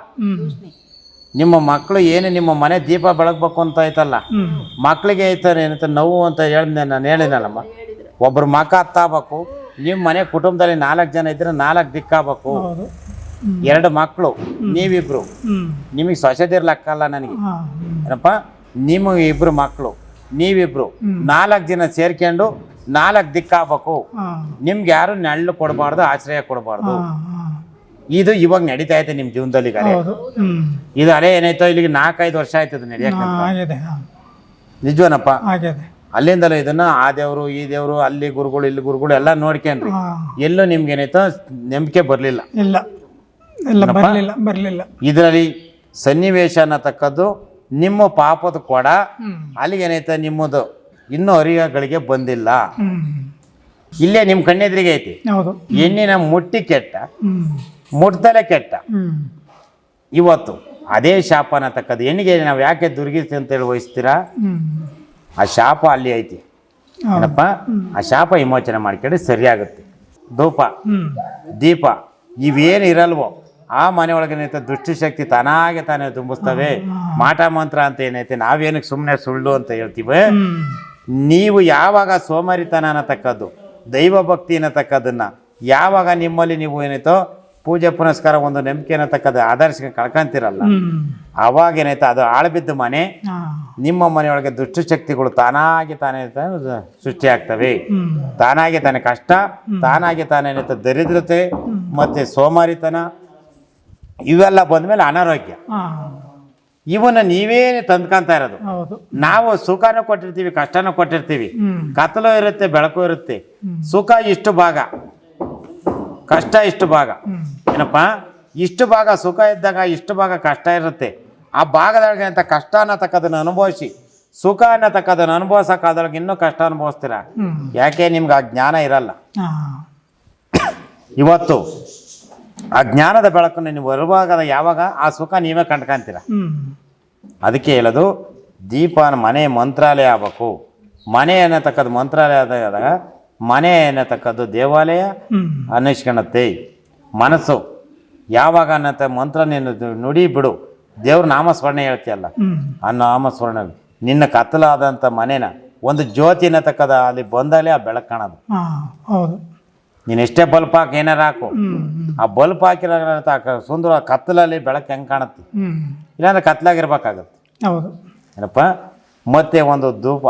A: ನಿಮ್ಮ ಮಕ್ಕಳು ಏನು ನಿಮ್ಮ ಮನೆ ದೀಪ ಬೆಳಗ್ಬೇಕು ಅಂತ ಐತಲ್ಲ ಮಕ್ಕಳಿಗೆ ಐತಾರೆ ಏನಂತ ನೋವು ಅಂತ ಹೇಳಿದೆ ನಾನು ಹೇಳಿನಲ್ಲಮ್ಮ. ಒಬ್ಬರು ಮಕ ಹತ್ತಾಗಬೇಕು. ನಿಮ್ಮ ಮನೆ ಕುಟುಂಬದಲ್ಲಿ 4 ಜನ ಇದ್ರೆ 4 ದಿಕ್ಕಾಗಬೇಕು. 2 ಮಕ್ಕಳು ನೀವಿಬ್ರು ನಿಮಗೆ ಸೊಸೆದಿರ್ಲಕ್ಕಲ್ಲ ನನಗೆ ಏನಪ್ಪ. ನಿಮಗೆ 2 ಮಕ್ಕಳು ನೀವಿಬ್ರು 4 ಜನ ಸೇರ್ಕೊಂಡು 4 ದಿಕ್ಕಾಗಬೇಕು.
C: ಹಾಂ
A: ನಿಮ್ಗೆ ಯಾರು ನೆರಳು ಕೊಡಬಾರ್ದು, ಆಶ್ರಯ ಕೊಡಬಾರ್ದು.
C: ಹಾಂ
A: ಇದು ಇವಾಗ ನಡೀತಾ ಐತೆ ನಿಮ್ಮ ಜೀವನದಲ್ಲಿ ಈಗ ಅಲೆ.
C: ಹೌದು
A: ಇದು ಅಲೆ ಏನಾಯ್ತೋ ಇಲ್ಲಿಗೆ 4-5 ವರ್ಷ ಆಯ್ತದ ನಡೆಯಕ್ಕೆ.
C: ಆಗಿದೆ ಹಾಂ
A: ನಿಜವನಪ್ಪ.
C: ಆಗಿದೆ
A: ಅಲ್ಲಿಂದಲೂ ಇದನ್ನ ಆ ದೇವರು ಈ ದೇವರು ಅಲ್ಲಿ ಗುರುಗಳು ಇಲ್ಲಿ ಗುರುಗಳು ಎಲ್ಲ ನೋಡ್ಕೊಂಡ್ರಿ.
C: ಹಾಂ
A: ಎಲ್ಲೂ ನಿಮ್ಗೆ ಏನಾಯ್ತೋ ನಂಬಿಕೆ ಬರಲಿಲ್ಲ.
C: ಇಲ್ಲ ಇಲ್ಲ ಬರಲಿಲ್ಲ
A: ಇದರಲ್ಲಿ ಸನ್ನಿವೇಶ ಅನ್ನತಕ್ಕದ್ದು ನಿಮ್ಮ ಪಾಪದ ಕೊಡ ಅಲ್ಲಿಗೆ ಏನೈತೆ ನಿಮ್ಮದು ಇನ್ನೂ ಅರಿಯಗಳಿಗೆ ಬಂದಿಲ್ಲ. ಇಲ್ಲೇ ನಿಮ್ಮ ಕಣ್ಣೆದ್ರಿಗೆ ಐತಿ.
C: ಹೌದು
A: ಹೆಣ್ಣಿನ ಮುಟ್ಟಿ ಕೆಟ್ಟ, ಮುಟ್ದಲೆ ಕೆಟ್ಟ. ಇವತ್ತು ಅದೇ ಶಾಪ ಅನ್ನತಕ್ಕದ್ದು ಹೆಣ್ಣಿಗೆ ನಾವು ಯಾಕೆ ದುರ್ಗಿಸಿ ಅಂತೇಳಿ ವಹಿಸ್ತೀರಾ? ಆ ಶಾಪ ಅಲ್ಲಿ ಐತಿ ಏನಪ್ಪ. ಆ ಶಾಪ ವಿಮೋಚನೆ ಮಾಡ್ಕೊಂಡು ಸರಿಯಾಗುತ್ತೆ. ಧೂಪ ದೀಪ ಇವೇನು ಇರಲ್ವೋ ಆ ಮನೆಯೊಳಗೆ ಏನೈತೆ ದುಷ್ಟಶಕ್ತಿ ತಾನಾಗೆ ತಾನೇ ತುಂಬಿಸ್ತವೆ. ಮಾಟ ಮಂತ್ರ ಅಂತ ಏನೈತೆ ನಾವೇನಕ್ಕೆ ಸುಮ್ಮನೆ ಸುಳ್ಳು ಅಂತ ಹೇಳ್ತೀವಿ. ನೀವು ಯಾವಾಗ ಸೋಮಾರಿತನ ಅನ್ನತಕ್ಕದ್ದು ದೈವ ಭಕ್ತಿ ಅನ್ನತಕ್ಕದನ್ನ ಯಾವಾಗ ನಿಮ್ಮಲ್ಲಿ ನೀವು ಏನೈತೋ ಪೂಜೆ ಪುನಸ್ಕಾರ ಒಂದು ನಂಬಿಕೆ ಅನ್ನತಕ್ಕದ್ದು ಆಧರಿಸಿ ಕಳ್ಕೊಂತೀರಲ್ಲ, ಅವಾಗ ಏನೈತೆ ಅದು ಆಳಬಿದ್ದ ಮನೆ. ನಿಮ್ಮ ಮನೆಯೊಳಗೆ ದುಷ್ಟಶಕ್ತಿಗಳು ತಾನಾಗಿ ತಾನೇ ಸೃಷ್ಟಿಯಾಗ್ತವೆ. ತಾನಾಗಿ ತಾನೇ ಕಷ್ಟ, ತಾನಾಗಿ ತಾನೇ ಏನೈತೆ ದರಿದ್ರತೆ ಮತ್ತು ಸೋಮಾರಿತನ ಇವೆಲ್ಲ ಬಂದಮೇಲೆ ಅನಾರೋಗ್ಯ. ಇವನ್ನ ನೀವೇ ತಂದ್ಕೊಂತ ಇರೋದು. ನಾವು ಸುಖನೂ ಕೊಟ್ಟಿರ್ತೀವಿ, ಕಷ್ಟನೂ ಕೊಟ್ಟಿರ್ತೀವಿ. ಕತ್ತಲು ಇರುತ್ತೆ, ಬೆಳಕು ಇರುತ್ತೆ. ಸುಖ ಇಷ್ಟು ಭಾಗ, ಕಷ್ಟ ಇಷ್ಟು ಭಾಗ. ಏನಪ್ಪ, ಇಷ್ಟು ಭಾಗ ಸುಖ ಇದ್ದಾಗ ಇಷ್ಟು ಭಾಗ ಕಷ್ಟ ಇರುತ್ತೆ. ಆ ಭಾಗದೊಳಗೆ ಅಂತ ಕಷ್ಟ ಅನ್ನತಕ್ಕದನ್ನು ಅನುಭವಿಸಿ ಸುಖ ಅನ್ನತಕ್ಕದನ್ನು ಅನುಭವಿಸೋಕ್ಕಾದೊಳಗೆ ಇನ್ನೂ ಕಷ್ಟ ಅನುಭವಿಸ್ತೀರ. ಯಾಕೆ? ನಿಮ್ಗೆ ಆ ಜ್ಞಾನ ಇರಲ್ಲ. ಇವತ್ತು ಆ ಜ್ಞಾನದ ಬೆಳಕನ್ನು ನೀವು ಬರುವಾಗ ಯಾವಾಗ ಆ ಸುಖ ನೀವೇ ಕಂಡ್ಕೊಂತೀರ. ಅದಕ್ಕೆ ಹೇಳೋದು ದೀಪನ ಮನೆ ಮಂತ್ರಾಲಯ ಆಗಬೇಕು. ಮನೆ ಅನ್ನತಕ್ಕದ್ದು ಮಂತ್ರಾಲಯ ಆದಾಗ ಮನೆ ಅನ್ನತಕ್ಕದ್ದು ದೇವಾಲಯ ಅನ್ನಿಸ್ಕೊಳತ್ತೆ. ಮನಸ್ಸು ಯಾವಾಗ ಅನ್ನತ್ತ ಮಂತ್ರ ನೀನು ನುಡಿ ಬಿಡು, ದೇವ್ರ ನಾಮಸ್ಮರಣೆ ಹೇಳ್ತೀಯಲ್ಲ, ಆ ನಾಮಸ್ಮರಣೆ ನಿನ್ನ ಕತ್ತಲಾದಂಥ ಮನೇನ ಒಂದು ಜ್ಯೋತಿ ಅನ್ನತಕ್ಕದ ಅಲ್ಲಿ ಬಂದಾಗಲೇ ಆ ಬೆಳಕು ಕಾಣೋದು. ನೀನು ಎಷ್ಟೇ ಬಲ್ಪ್ ಹಾಕಿ ಏನಾರು ಹಾಕು, ಆ ಬಲ್ಪ್ ಹಾಕಿರೋ ಸುಂದರ ಕತ್ತಲಲ್ಲಿ ಬೆಳಕು ಹೆಂಗೆ ಕಾಣುತ್ತೆ? ಇಲ್ಲಾಂದ್ರೆ ಕತ್ಲಾಗಿರ್ಬೇಕಾಗತ್ತೆ. ಏನಪ್ಪ, ಮತ್ತೆ ಒಂದು ಧೂಪ,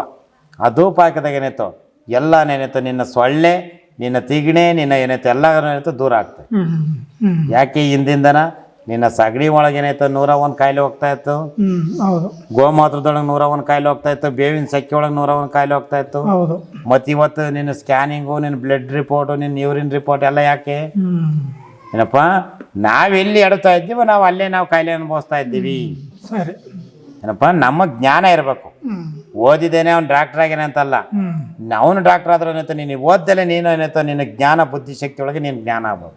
A: ಆ ಧೂಪ ಹಾಕಿದಾಗ ಏನಾಯ್ತು ಎಲ್ಲ ಏನಾಯ್ತು ನಿನ್ನ ಸೊಳ್ಳೆ, ನಿನ್ನ ತಿಗಣೆ, ನಿನ್ನ ಏನಾಯ್ತು ಎಲ್ಲ ಏನಾಯ್ತು ದೂರ ಆಗ್ತದೆ. ಯಾಕೆ? ಹಿಂದಿಂದನ ನಿನ್ನ ಸಗಣಿ ಒಳಗೆ ಏನಾಯ್ತು 101 ಕಾಯಿಲೆ ಹೋಗ್ತಾ ಇತ್ತು. ಗೋಮಾತ್ರದೊಳಗೆ 101 ಕಾಯಿಲೆ ಹೋಗ್ತಾ ಇತ್ತು. ಬೇವಿನ ಸಕ್ಕಿ ಒಳಗೆ 101 ಕಾಯಿಲೆ ಹೋಗ್ತಾ ಇತ್ತು. ಮತ್ತು ಇವತ್ತು ನಿನ್ನ ಸ್ಕ್ಯಾನಿಂಗು, ನಿನ್ನ ಬ್ಲಡ್ ರಿಪೋರ್ಟು, ನಿನ್ನ ಯೂರಿನ್ ರಿಪೋರ್ಟ್ ಎಲ್ಲ ಯಾಕೆ? ಏನಪ್ಪ, ನಾವೆಲ್ಲಿ ಎಡ್ತಾ ಇದ್ದೀವೋ ನಾವು ಅಲ್ಲೇ ನಾವು ಕಾಯಿಲೆ ಅನುಭವಿಸ್ತಾ ಇದ್ದೀವಿ. ಏನಪ್ಪ, ನಮ್ಮ ಜ್ಞಾನ ಇರಬೇಕು. ಓದಿದ್ದೇನೆ ಅವ್ನು ಡಾಕ್ಟರ್ ಆಗೇನೆ ಅಂತಲ್ಲ. ಅವನು ಡಾಕ್ಟರ್ ಆದ್ರೂ ಏನಾಯ್ತು ನೀನು ಓದ್ದಲೆ ನೀನು ಏನಾಯ್ತು ನಿನ್ನ ಜ್ಞಾನ ಬುದ್ಧಿಶಕ್ತಿ ಒಳಗೆ ನೀನು ಜ್ಞಾನ ಆಗ್ಬೋದು.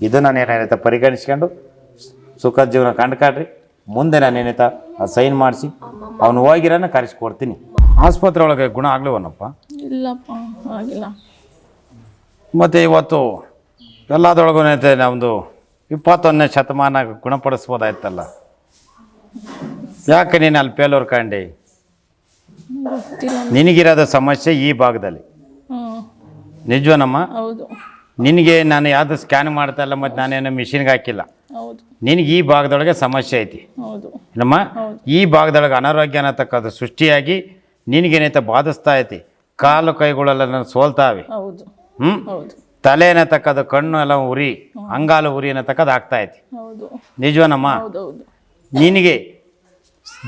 A: ಇದು ನಾನು ಏನಾಯ್ತು ಪರಿಗಣಿಸ್ಕೊಂಡು ಸುಖ ಜೀವನ ಕಂಡ್ಕಾಡ್ರಿ. ಮುಂದೆ ನಾನು ಏನಾಯ್ತ ಸೈನ್ ಮಾಡಿಸಿ ಅವನು ಹೋಗಿರೋನ ಕರೆಸ್ಕೊಡ್ತೀನಿ. ಆಸ್ಪತ್ರೆ ಒಳಗೆ ಗುಣ ಆಗ್ಲಿವನಪ್ಪ?
D: ಇಲ್ಲಪ್ಪ, ಆಗಿಲ್ಲ.
A: ಮತ್ತು ಇವತ್ತು ಎಲ್ಲದರೊಳಗೂ ಏನೈತೆ ನಮ್ಮದು 21ನೇ ಶತಮಾನ ಗುಣಪಡಿಸ್ಬೋದಾಯ್ತಲ್ಲ, ಯಾಕೆ ನೀನು ಅಲ್ಲಿ ಫೇಲ್ಯೂರ್ ಕಂಡೆ? ನಿನಗಿರೋದು ಸಮಸ್ಯೆ ಈ ಭಾಗದಲ್ಲಿ. ನಿಜವನಮ್ಮ? ನಿನಗೆ ನಾನು ಯಾವುದು ಸ್ಕ್ಯಾನ್ ಮಾಡ್ತಾ ಇಲ್ಲ, ಮತ್ತು ನಾನೇನು ಮಿಷಿನ್ಗೆ ಹಾಕಿಲ್ಲ. ನಿನಗೆ ಈ ಭಾಗದೊಳಗೆ ಸಮಸ್ಯೆ ಐತಿ ನಮ್ಮ. ಈ ಭಾಗದೊಳಗೆ ಅನಾರೋಗ್ಯ ಅನ್ನತಕ್ಕದ್ದು ಸೃಷ್ಟಿಯಾಗಿ ನಿನಗೇನೈತೆ ಬಾಧಿಸ್ತಾ ಐತಿ. ಕಾಲು ಕೈಗಳೆಲ್ಲ ಸೋಲ್ತಾವೆ. ತಲೆ ಅನ್ನತಕ್ಕದ್ದು, ಕಣ್ಣು ಎಲ್ಲ ಉರಿ, ಅಂಗಾಲು ಉರಿ ಅನ್ನತಕ್ಕದ್ದು ಆಗ್ತಾ ಐತಿ. ನಿಜವನಮ್ಮ? ನಿನಗೆ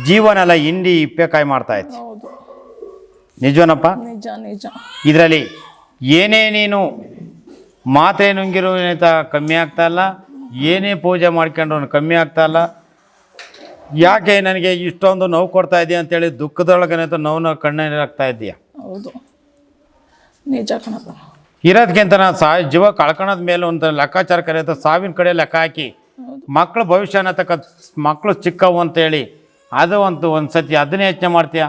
A: ಜೀವನ ಎಲ್ಲ ಹಿಂಡಿ ಇಪ್ಪೆಕಾಯಿ ಮಾಡ್ತಾ ಐತಿ. ನಿಜವನಪ್ಪ? ಇದರಲ್ಲಿ ಏನೇ ನೀನು ಮಾತ್ರೆ ನುಂಗಿರೋ ಏನೈತ ಕಮ್ಮಿ ಆಗ್ತಾ ಇಲ್ಲ, ಏನೇ ಪೂಜೆ ಮಾಡ್ಕೊಂಡ್ರು ಕಮ್ಮಿ ಆಗ್ತಾ ಇಲ್ಲ. ಯಾಕೆ ನನಗೆ ಇಷ್ಟೊಂದು ನೋವು ಕೊಡ್ತಾ ಇದೆಯಾ ಅಂತೇಳಿ ದುಃಖದೊಳಗೇನೈತ ನೋವು ಕಣ್ಣೀರಾಗ್ತಾ ಇದೆಯಾ? ಇರೋದಕ್ಕಿಂತ ನಾನು ಜೀವ ಕಳ್ಕೊಳೋದ ಮೇಲೆ ಒಂದು ಲೆಕ್ಕಾಚಾರ ಕರೆಯುತ್ತೆ. ಸಾವಿನ ಕಡೆ ಲೆಕ್ಕ ಹಾಕಿ ಮಕ್ಕಳು ಭವಿಷ್ಯ ಅನ್ನತಕ್ಕ ಮಕ್ಕಳು ಚಿಕ್ಕವು ಅಂತೇಳಿ ಅದು ಒಂದು ಸತಿ ಅದನ್ನೇ ಯೋಚನೆ ಮಾಡ್ತೀಯ.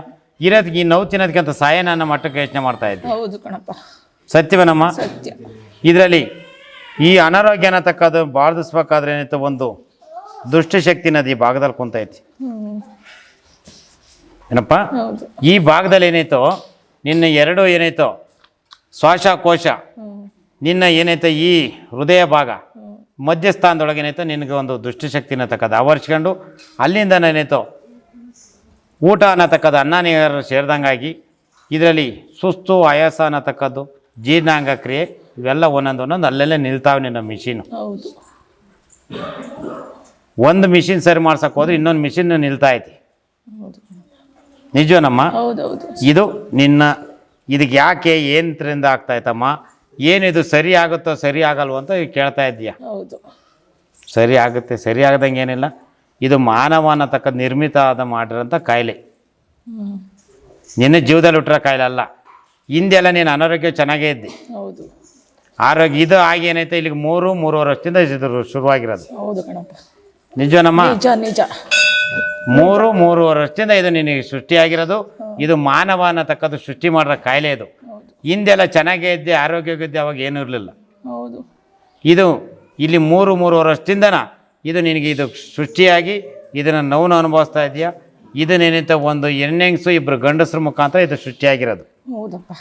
A: ಇರೋದಕ್ಕೆ ಈ ನೋವು ತಿನ್ನೋದಕ್ಕಿಂತ ಸಾಯನ ಅನ್ನೋ ಮಟ್ಟಕ್ಕೆ ಯೋಚನೆ ಮಾಡ್ತಾ ಇದ್ದೆ. ಸತ್ಯವನಮ್ಮ? ಇದರಲ್ಲಿ ಈ ಅನಾರೋಗ್ಯ ಅನ್ನತಕ್ಕದ್ದು ಬಾಧಿಸ್ಬೇಕಾದ್ರೆ ಏನಾಯ್ತು, ಒಂದು ದುಷ್ಟಶಕ್ತಿ ನದಿ ಭಾಗದಲ್ಲಿ ಕುಂತೈತಿ. ಏನಪ್ಪ, ಈ ಭಾಗದಲ್ಲಿ ಏನಾಯ್ತೋ ನಿನ್ನ ಎರಡು ಏನಾಯ್ತೋ ಶ್ವಾಸಕೋಶ, ನಿನ್ನ ಏನೈತೆ ಈ ಹೃದಯ ಭಾಗ ಮಧ್ಯಸ್ಥಾನದೊಳಗೆ ಏನಾಯ್ತೋ ನಿನಗೆ ಒಂದು ದುಷ್ಟಶಕ್ತಿ ಅನ್ನತಕ್ಕದ್ದು ಆವರಿಸ್ಕೊಂಡು ಅಲ್ಲಿಂದ ಏನಾಯ್ತೋ ಊಟ ಅನ್ನತಕ್ಕದ್ದು ಅನ್ನ ನೀರು ಸೇರಿದಂಗಾಗಿ ಇದರಲ್ಲಿ ಸುಸ್ತು ಆಯಾಸ ಅನ್ನತಕ್ಕದ್ದು ಜೀರ್ಣಾಂಗ ಕ್ರಿಯೆ ಇವೆಲ್ಲ ಒಂದೊಂದು ಅಲ್ಲೆಲ್ಲೇ ನಿಲ್ತಾವೆ ನಿನ್ನ ಮಿಷಿನು.
D: ಹೌದು
A: ಒಂದು ಮಿಷಿನ್ ಸರಿ ಮಾಡ್ಸಕ್ಕೆ ಹೋದ್ರೆ ಇನ್ನೊಂದು ಮಿಷಿನ್ ನಿಲ್ತಾ ಐತಿ.
D: ಹೌದು
A: ನಿಜವನಮ್ಮ?
D: ಹೌದೌದು
A: ಇದು ನಿನ್ನ ಇದಕ್ಕೆ ಯಾಕೆ ಏನರಿಂದ ಆಗ್ತಾಯ್ತಮ್ಮ, ಏನಿದು ಸರಿ ಆಗುತ್ತೋ ಸರಿ ಆಗಲ್ವೋ ಅಂತ ಕೇಳ್ತಾ ಇದ್ದೀಯ.
D: ಹೌದು
A: ಸರಿ ಆಗುತ್ತೆ, ಸರಿ ಆಗದಂಗೆ ಏನಿಲ್ಲ. ಇದು ಮಾನವ ಅನ್ನತಕ್ಕ ನಿರ್ಮಿತ ಆದ ಮಾಡಿರೋಂಥ ಕಾಯಿಲೆ. ನಿನ್ನ ಜೀವದಲ್ಲಿ ಹುಟ್ಟಿರೋ ಕಾಯಿಲೆ ಅಲ್ಲ. ಹಿಂದೆಲ್ಲ ನೀನು ಅನಾರೋಗ್ಯ ಚೆನ್ನಾಗೇ ಇದ್ದೆ.
D: ಹೌದು
A: ಆರೋಗ್ಯ ಇದು ಆಗೇನೈತೆ ಇಲ್ಲಿಗೆ 3-3.5 ವರ್ಷದಿಂದ ಇದು ಶುರುವಾಗಿರೋದು.
D: ಹೌದು ಕಣಪ್ಪ,
A: ನಿಜವನಮ್ಮ?
D: ನಿಜ ನಿಜ.
A: 3-3.5 ವರ್ಷದಿಂದ ಇದು ನಿನಗೆ ಸೃಷ್ಟಿಯಾಗಿರೋದು. ಇದು ಮಾನವ ಅನ್ನತಕ್ಕದ್ದು ಸೃಷ್ಟಿ ಮಾಡಿರೋ ಕಾಯಿಲೆ ಇದು. ಹಿಂದೆಲ್ಲ ಚೆನ್ನಾಗೇ ಇದ್ದೆ, ಆರೋಗ್ಯವಿದ್ದೆ, ಅವಾಗ ಏನೂ ಇರಲಿಲ್ಲ.
D: ಹೌದು
A: ಇದು ಇಲ್ಲಿ 3-3.5 ವರ್ಷದಿಂದನ ಇದು ನಿನಗೆ ಇದು ಸೃಷ್ಟಿಯಾಗಿ ಇದನ್ನು ನೋವನ್ನು ಅನುಭವಿಸ್ತಾ ಇದೆಯಾ. ಇದನ್ನೇನಿಂತ ಒಂದು ಹೆಣ್ಣೆಂಗಸು 2 ಗಂಡಸ್ರ ಮುಖಾಂತರ ಇದು ಸೃಷ್ಟಿಯಾಗಿರೋದು.
D: ಹೌದಪ್ಪ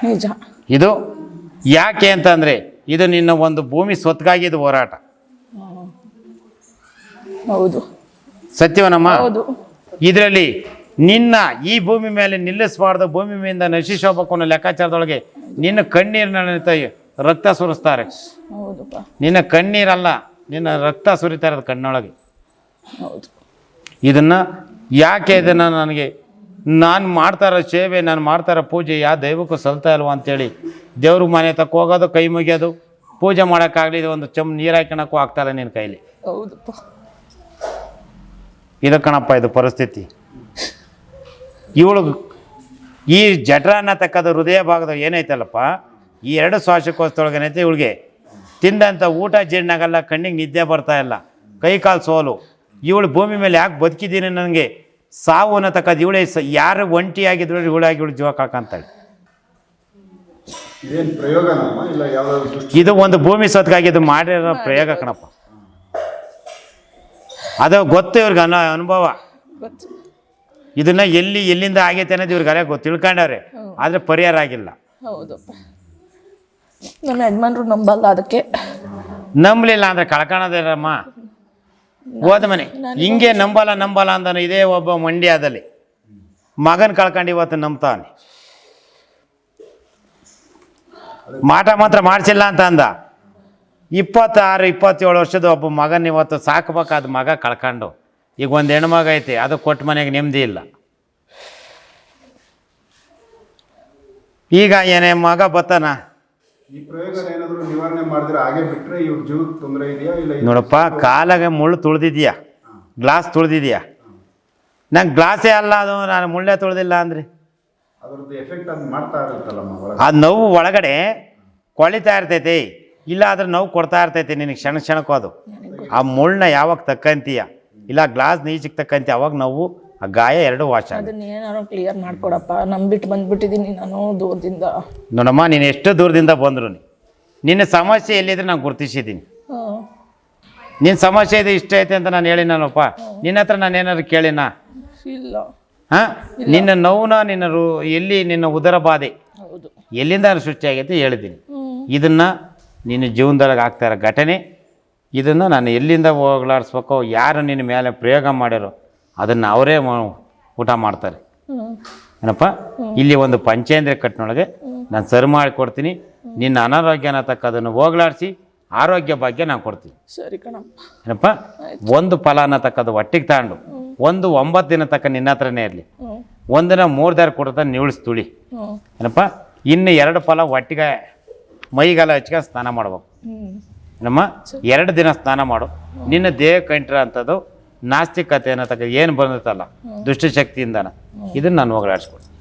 D: ನಿಜ.
A: ಇದು ಯಾಕೆ ಅಂತಂದರೆ ಇದು ನಿನ್ನ ಒಂದು ಭೂಮಿ ಸ್ವತ್ತಿಗಾಗಿ ಇದು ಹೋರಾಟ.
D: ಹೌದು
A: ಸತ್ಯವನಮ್ಮ?
D: ಹೌದು
A: ಇದರಲ್ಲಿ ನಿನ್ನ ಈ ಭೂಮಿ ಮೇಲೆ ನಿಲ್ಲಿಸಬಾರ್ದು, ಭೂಮಿ ಮೇಲಿಂದ ನಶಿಸೋಬೇಕು ಅನ್ನೋ ಲೆಕ್ಕಾಚಾರದೊಳಗೆ ನಿನ್ನ ಕಣ್ಣೀರಿನ ರಕ್ತ ಸುರಿಸ್ತಾರೆ.
D: ಹೌದಪ್ಪ
A: ನಿನ್ನ ಕಣ್ಣೀರಲ್ಲ, ನಿನ್ನ ರಕ್ತ ಸುರಿತಾ ಇರೋದು ಕಣ್ಣೊಳಗೆ.
D: ಹೌದು.
A: ಇದನ್ನು ಯಾಕೆ ಇದನ್ನು ನನಗೆ ನಾನು ಮಾಡ್ತಾರೋ ಸೇವೆ, ನಾನು ಮಾಡ್ತಾರೋ ಪೂಜೆ ಯಾವ ದೈವಕ್ಕೂ ಸಲ್ತಾ ಇಲ್ವ ಅಂತೇಳಿ ದೇವ್ರ ಮನೆ ತಕ್ಕ ಹೋಗೋದು, ಕೈ ಮುಗಿಯೋದು, ಪೂಜೆ ಮಾಡೋಕ್ಕಾಗಲಿ, ಇದು ಒಂದು ಚಮ್ ನೀರು ಹಾಕೋಣಕ್ಕೂ ಆಗ್ತಾಯಿಲ್ಲ ನಿನ್ನ ಕೈಲಿ.
D: ಹೌದಪ್ಪ
A: ಇದು ಕಣಪ್ಪ ಇದು ಪರಿಸ್ಥಿತಿ. ಇವಳು ಈ ಜಠರ ಅನ್ನತಕ್ಕದ್ದು ಹೃದಯ ಭಾಗದ ಏನೈತಲ್ಲಪ್ಪ, ಈ 2 ಶ್ವಾಸಕೋಶದೊಳಗೆ ಏನೈತೆ ಇವಳಿಗೆ ತಿಂದಂಥ ಊಟ ಜೀರ್ಣಾಗಲ್ಲ, ಕಣ್ಣಿಗೆ ನಿದ್ದೆ ಬರ್ತಾ ಇಲ್ಲ, ಕೈ ಕಾಲು ಸೋಲು. ಇವಳು ಭೂಮಿ ಮೇಲೆ ಯಾಕೆ ಬದುಕಿದ್ದೀನಿ, ನನಗೆ ಸಾವು ಅನ್ನತಕ್ಕದ್ದು ಇವಳೇ ಯಾರು ಒಂಟಿಯಾಗಿದ್ರು ಇವಳು ಜೀವ ಕಳ್ಕೊಂತಾಳೆ. ಇದು ಒಂದು ಭೂಮಿ ಸತ್ಗಾಗಿ ಇದು ಮಾಡಿರೋ ಪ್ರಯೋಗ ಕಣಪ್ಪ. ಅದು ಗೊತ್ತು ಇವ್ರಿಗೆ ಅನುಭವ.
D: ಗೊತ್ತು.
A: ಇದನ್ನ ಎಲ್ಲಿಂದ ಆಗೈತೆ ಅನ್ನೋದು ಇವ್ರಿಗೆ ತಿಳ್ಕೊಂಡವ್ರೆ, ಆದರೆ ಪರಿಹಾರ ಆಗಿಲ್ಲ.
D: ಹೌದಪ್ಪ, ನಮ್ಮ ಯಜಮಾನ್ರು ನಂಬಲ್ಲ, ಅದಕ್ಕೆ
A: ನಂಬಲಿಲ್ಲ ಅಂದರೆ ಕಳ್ಕೊಳೋದೇರಮ್ಮ. ಹೋದ ಮನೆ ಹಿಂಗೆ ನಂಬಲ್ಲ ಅಂದನು. ಇದೇ ಒಬ್ಬ ಮಂಡ್ಯದಲ್ಲಿ ಮಗನ ಕಳ್ಕೊಂಡು ಇವತ್ತು ನಂಬ್ತಾವನೆ. ಮಾಟ ಮಾತ್ರ ಮಾಡಿಸಿಲ್ಲ ಅಂತ ಅಂದ. 26-27 ವರ್ಷದ ಒಬ್ಬ ಮಗನ ಇವತ್ತು ಸಾಕಬೇಕಾದ ಮಗ ಕಳ್ಕೊಂಡು ಈಗ ಒಂದು ಹೆಣ್ಮಗ ಐತೆ, ಅದು ಕೊಟ್ಟ ಮನೆಗೆ ನೆಮ್ಮದಿ ಇಲ್ಲ. ಈಗ ಏನೇ ಮಗ ಬತ್ತಾನ.
E: ಈ ಪ್ರಯೋಗ ಏನಾದರೂ ನಿವಾರಣೆ ಮಾಡಿದ್ರೆ ಹಾಗೆ ಬಿಟ್ಟರೆ ಇವ್ರ ಜೀವಕ್ಕೆ ತೊಂದರೆ ಇದೆಯಾ ಇಲ್ಲ?
A: ನೋಡಪ್ಪ, ಕಾಲಾಗೆ ಮುಳ್ಳು ತುಳಿದಿದ್ಯಾ, ಗ್ಲಾಸ್ ತುಳಿದಿದ್ಯಾ. ನಂಗೆ ಗ್ಲಾಸೇ ಅಲ್ಲ ಅದು, ನಾನು ಮುಳ್ಳೆ ತುಳಿದಿಲ್ಲ ಅಂದರೆ
E: ಅದ್ರದ್ದು ಎಫೆಕ್ಟ್ ಅದು ಮಾಡ್ತಾ ಇರುತ್ತಲ್ಲಮ್ಮ.
A: ಆ ನೋವು ಒಳಗಡೆ ಕೊಳಿತಾ ಇರ್ತೈತಿ, ಇಲ್ಲ ಅದ್ರ ನೋವು ಕೊಡ್ತಾ ಇರ್ತೈತಿ ನಿನಗೆ ಕ್ಷಣಕ್ಕೂ. ಅದು ಆ ಮುಳ್ಳನ್ನ ಯಾವಾಗ ತಕ್ಕಂತೀಯ, ಇಲ್ಲ ಗ್ಲಾಸ್ ನೀಚಕ್ಕೆ ತಕ್ಕಂತೀಯ, ಅವಾಗ ನೋವು ಆ ಗಾಯ 2 ವಾಶ.
D: ಅದನ್ನ ಏನಾರು ಕ್ಲಿಯರ್ ಮಾಡ್ಕೊಡಪ್ಪ, ನಂಬಿಟ್ಟು ಬಂದ್ಬಿಟ್ಟಿದ್ದೀನಿ ನಾನು ದೂರದಿಂದ.
A: ನೋಡಮ್ಮ, ನೀನು ಎಷ್ಟು ದೂರದಿಂದ ಬಂದ್ರು ನಿನ್ನ ಸಮಸ್ಯೆ ಎಲ್ಲಿದ್ರೆ ನಾನು ಗುರುತಿಸಿದ್ದೀನಿ. ನಿನ್ನ ಸಮಸ್ಯೆ ಇದು ಇಷ್ಟ ಐತೆ ಅಂತ ನಾನು ಹೇಳಿನಪ್ಪ. ನಿನ್ನ ಹತ್ರ ನಾನು ಏನಾದ್ರು ಕೇಳಿನಾ?
D: ಇಲ್ಲ.
A: ಹಾಂ, ನಿನ್ನ ನೋವುನ ಎಲ್ಲಿ ನಿನ್ನ ಉದರ ಬಾಧೆ
D: ಹೌದು,
A: ಎಲ್ಲಿಂದ ಸೃಷ್ಟಿಯಾಗೈತೆ ಹೇಳಿದ್ದೀನಿ. ಇದನ್ನು ನಿನ್ನ ಜೀವನದೊಳಗೆ ಆಗ್ತಾ ಇರೋ ಘಟನೆ, ಇದನ್ನು ನಾನು ಎಲ್ಲಿಂದ ಹೋಗ್ಲಾಡಿಸ್ಬೇಕೋ, ಯಾರು ನಿನ್ನ ಮೇಲೆ ಪ್ರಯೋಗ ಮಾಡ್ಯಾರೋ ಅದನ್ನು ಅವರೇ ಊಟ ಮಾಡ್ತಾರೆ. ಏನಪ್ಪ, ಇಲ್ಲಿ ಒಂದು ಪಂಚೇಂದ್ರಿಯ ಕಟ್ಟಿನೊಳಗೆ ನಾನು ಸರಿ ಮಾಡಿ ಕೊಡ್ತೀನಿ. ನಿನ್ನ ಅನಾರೋಗ್ಯ ಅನ್ನತಕ್ಕದನ್ನು ಹೋಗ್ಲಾಡಿಸಿ ಆರೋಗ್ಯ ಭಾಗ್ಯ ನಾನು ಕೊಡ್ತೀನಿ.
D: ಸರಿ ಕಣಪ್ಪ.
A: ಏನಪ್ಪ, ಒಂದು ಫಲ ಅನ್ನತಕ್ಕದ್ದು ಒಟ್ಟಿಗೆ ತಗೊಂಡು 9 ದಿನ ತಕ್ಕ ನಿನ್ನ ಹತ್ರನೇ ಇರಲಿ. ಒಂದಿನ 3 ದಾರಿ ಕೊಡ್ತಾ ನಿವಳಿಸಿ ತುಳಿ. ಏನಪ್ಪ, ಇನ್ನು 2 ಫಲ ಒಟ್ಟಿಗೆ ಮೈಗೆಲ್ಲ ಹಚ್ಕೊಂಡು ಸ್ನಾನ ಮಾಡ್ಬೇಕು. ನಮ್ಮ 2 ದಿನ ಸ್ನಾನ ಮಾಡು. ನಿನ್ನ ದೇಹ ಕಂಟ್ರ ಅಂಥದ್ದು ನಾಸ್ತಿಕತೆ ಅನ್ನತಕ್ಕ ಏನು ಬಂದಿತ್ತಲ್ಲ ದುಷ್ಟಶಕ್ತಿಯಿಂದನ, ಇದನ್ನು ನಾನು ಹೋಗಲಾಡಿಸ್ಕೊಡ್ತೀನಿ.